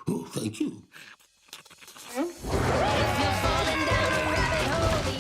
Oh, thank you.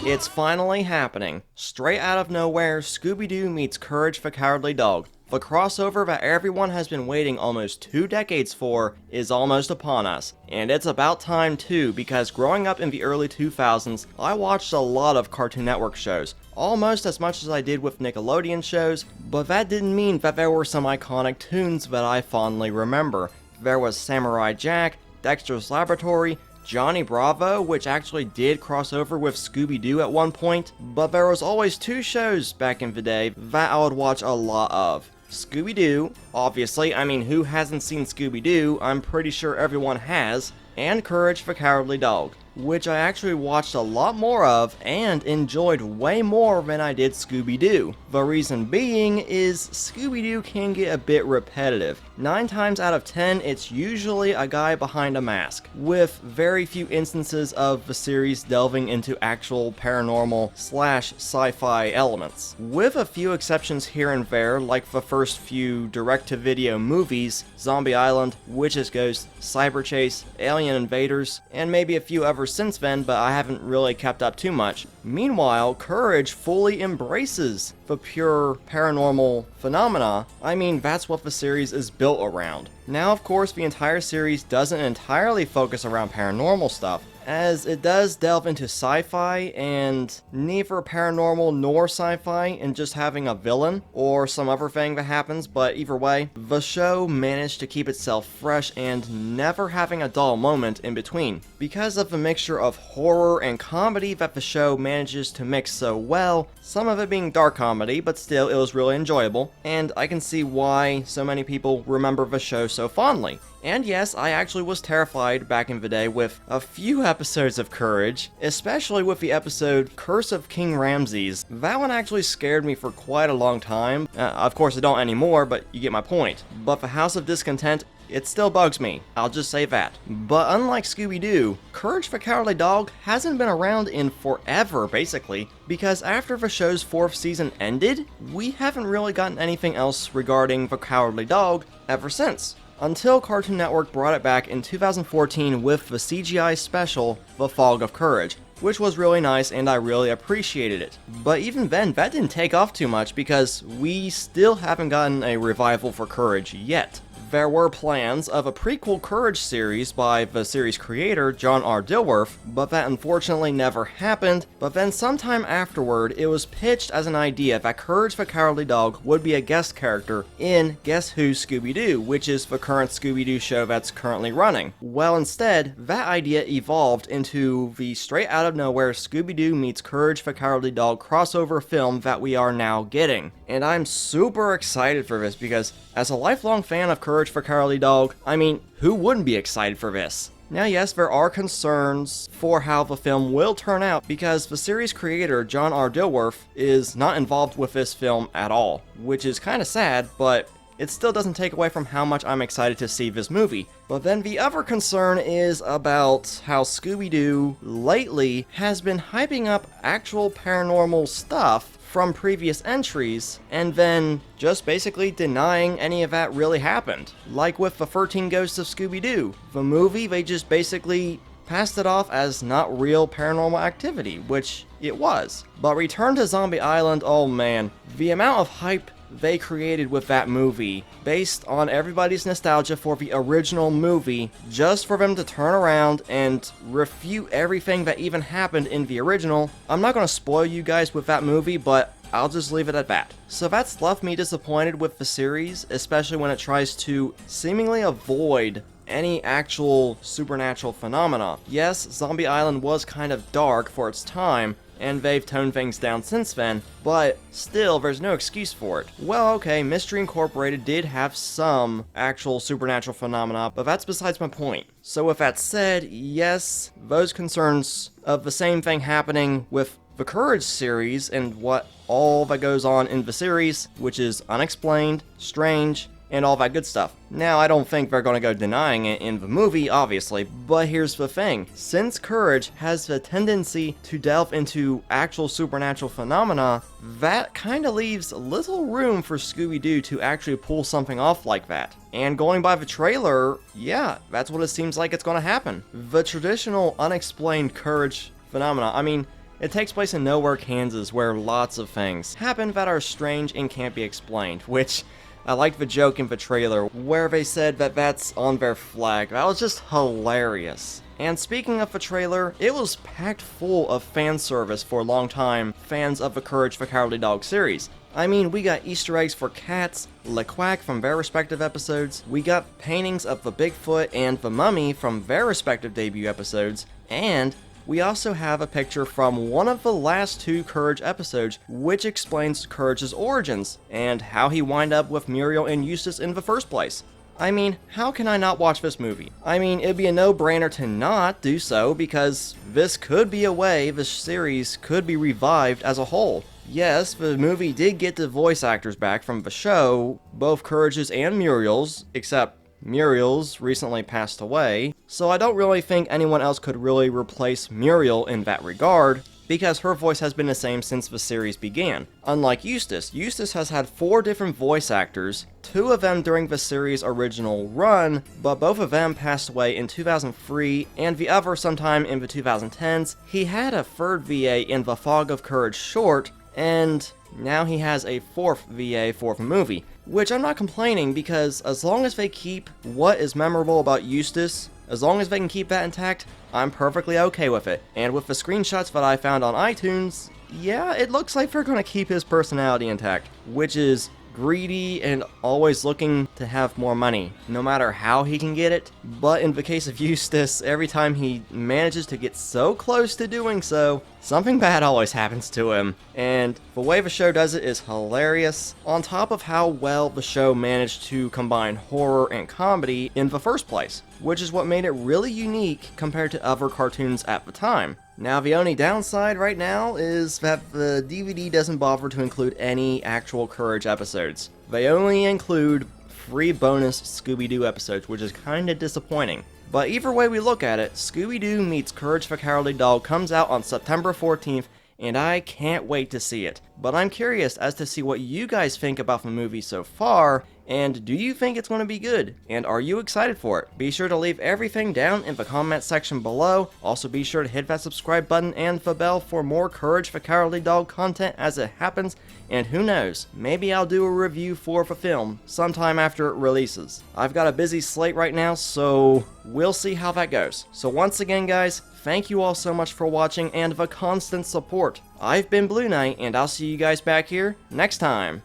It's finally happening. Straight out of nowhere, Scooby-Doo meets Courage the Cowardly Dog. The crossover that everyone has been waiting almost 2 decades for is almost upon us. And it's about time too, because growing up in the early 2000s, I watched a lot of Cartoon Network shows. Almost as much as I did with Nickelodeon shows, but that didn't mean that there were some iconic tunes that I fondly remember. There was Samurai Jack, Dexter's Laboratory, Johnny Bravo, which actually did cross over with Scooby-Doo at one point, but there was always 2 shows back in the day that I would watch a lot of. Scooby-Doo, obviously, I mean, who hasn't seen Scooby-Doo? I'm pretty sure everyone has, and Courage the Cowardly Dog, which I actually watched a lot more of and enjoyed way more than I did Scooby-Doo. The reason being is Scooby-Doo can get a bit repetitive. 9 times out of 10, it's usually a guy behind a mask, with very few instances of the series delving into actual paranormal / sci-fi elements. With a few exceptions here and there, like the first few direct-to-video movies, Zombie Island, Witch's Ghost, Cyber Chase, Alien Invaders, and maybe a few others since then, but I haven't really kept up too much. Meanwhile, Courage fully embraces the pure paranormal phenomena. I mean, that's what the series is built around. Now, of course, the entire series doesn't entirely focus around paranormal stuff, as it does delve into sci-fi, and neither paranormal nor sci-fi, and just having a villain or some other thing that happens, but either way, the show managed to keep itself fresh and never having a dull moment in between. Because of the mixture of horror and comedy that the show manages to mix so well, some of it being dark comedy, but still it was really enjoyable, and I can see why so many people remember the show so fondly. And yes, I actually was terrified back in the day with a few episodes of Courage, especially with the episode Curse of King Ramses. That one actually scared me for quite a long time. Of course, I don't anymore, but you get my point. But the House of Discontent, it still bugs me, I'll just say that. But unlike Scooby-Doo, Courage the Cowardly Dog hasn't been around in forever, basically, because after the show's 4th season ended, we haven't really gotten anything else regarding the Cowardly Dog ever since. Until Cartoon Network brought it back in 2014 with the CGI special, The Fog of Courage, which was really nice and I really appreciated it. But even then, that didn't take off too much because we still haven't gotten a revival for Courage yet. There were plans of a prequel Courage series by the series creator, John Dilworth, but that unfortunately never happened. But then sometime afterward, it was pitched as an idea that Courage the Cowardly Dog would be a guest character in Guess Who, Scooby-Doo, which is the current Scooby-Doo show that's currently running. Well, instead, that idea evolved into the straight-out-of-nowhere Scooby-Doo meets Courage the Cowardly Dog crossover film that we are now getting. And I'm super excited for this because, as a lifelong fan of Courage the Cowardly Dog, I mean, who wouldn't be excited for this? Now yes, there are concerns for how the film will turn out because the series creator, John Dilworth, is not involved with this film at all, which is kinda sad, but it still doesn't take away from how much I'm excited to see this movie. But then the other concern is about how Scooby-Doo lately has been hyping up actual paranormal stuff from previous entries, and then just basically denying any of that really happened. Like with the 13 Ghosts of Scooby-Doo. The movie, they just basically passed it off as not real paranormal activity, which it was. But Return to Zombie Island, oh man, the amount of hype they created with that movie, based on everybody's nostalgia for the original movie, just for them to turn around and refute everything that even happened in the original. I'm not going to spoil you guys with that movie, but I'll just leave it at that. So that's left me disappointed with the series, especially when it tries to seemingly avoid any actual supernatural phenomena. Yes, Zombie Island was kind of dark for its time, and they've toned things down since then, but still, there's no excuse for it. Well, okay, Mystery Incorporated did have some actual supernatural phenomena, but that's besides my point. So with that said, yes, those concerns of the same thing happening with the Courage series and what all that goes on in the series, which is unexplained, strange, and all that good stuff. Now, I don't think they're gonna go denying it in the movie, obviously, but here's the thing. Since Courage has the tendency to delve into actual supernatural phenomena, that kinda leaves little room for Scooby-Doo to actually pull something off like that. And going by the trailer, yeah, that's what it seems like it's gonna happen. The traditional unexplained Courage phenomena, I mean, it takes place in nowhere, Kansas, where lots of things happen that are strange and can't be explained, which I liked the joke in the trailer where they said that that's on their flag. That was just hilarious. And speaking of the trailer, it was packed full of fan service for longtime fans of the Courage the Cowardly Dog series. I mean, we got Easter eggs for Cats, LeQuack from their respective episodes, we got paintings of the Bigfoot and the Mummy from their respective debut episodes, and we also have a picture from one of the last 2 Courage episodes, which explains Courage's origins, and how he wind up with Muriel and Eustace in the first place. I mean, how can I not watch this movie? I mean, it'd be a no-brainer to not do so, because this could be a way this series could be revived as a whole. Yes, the movie did get the voice actors back from the show, both Courage's and Muriel's, except Muriel's recently passed away, so I don't really think anyone else could really replace Muriel in that regard, because her voice has been the same since the series began. Unlike Eustace, Eustace has had 4 different voice actors, 2 of them during the series' original run, but both of them passed away in 2003, and the other sometime in the 2010s. He had a 3rd VA in the Fog of Courage short, and now he has a 4th VA for the movie. Which I'm not complaining, because as long as they keep what is memorable about Eustace, as long as they can keep that intact, I'm perfectly okay with it. And with the screenshots that I found on iTunes, yeah, it looks like they're gonna keep his personality intact, which is greedy and always looking to have more money, no matter how he can get it. But in the case of Eustace, every time he manages to get so close to doing so, something bad always happens to him. And the way the show does it is hilarious, on top of how well the show managed to combine horror and comedy in the first place, which is what made it really unique compared to other cartoons at the time. Now, the only downside right now is that the DVD doesn't bother to include any actual Courage episodes. They only include 3 bonus Scooby-Doo episodes, which is kinda disappointing. But either way we look at it, Scooby-Doo meets Courage the Cowardly Dog comes out on September 14th, and I can't wait to see it. But I'm curious as to see what you guys think about the movie so far, and do you think it's going to be good? And are you excited for it? Be sure to leave everything down in the comment section below. Also be sure to hit that subscribe button and the bell for more Courage the Cowardly Dog content as it happens, and who knows, maybe I'll do a review for the film sometime after it releases. I've got a busy slate right now, so we'll see how that goes. So once again guys, thank you all so much for watching and the constant support. I've been Blueknight, and I'll see you guys back here next time.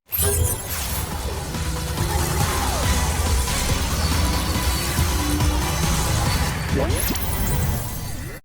What?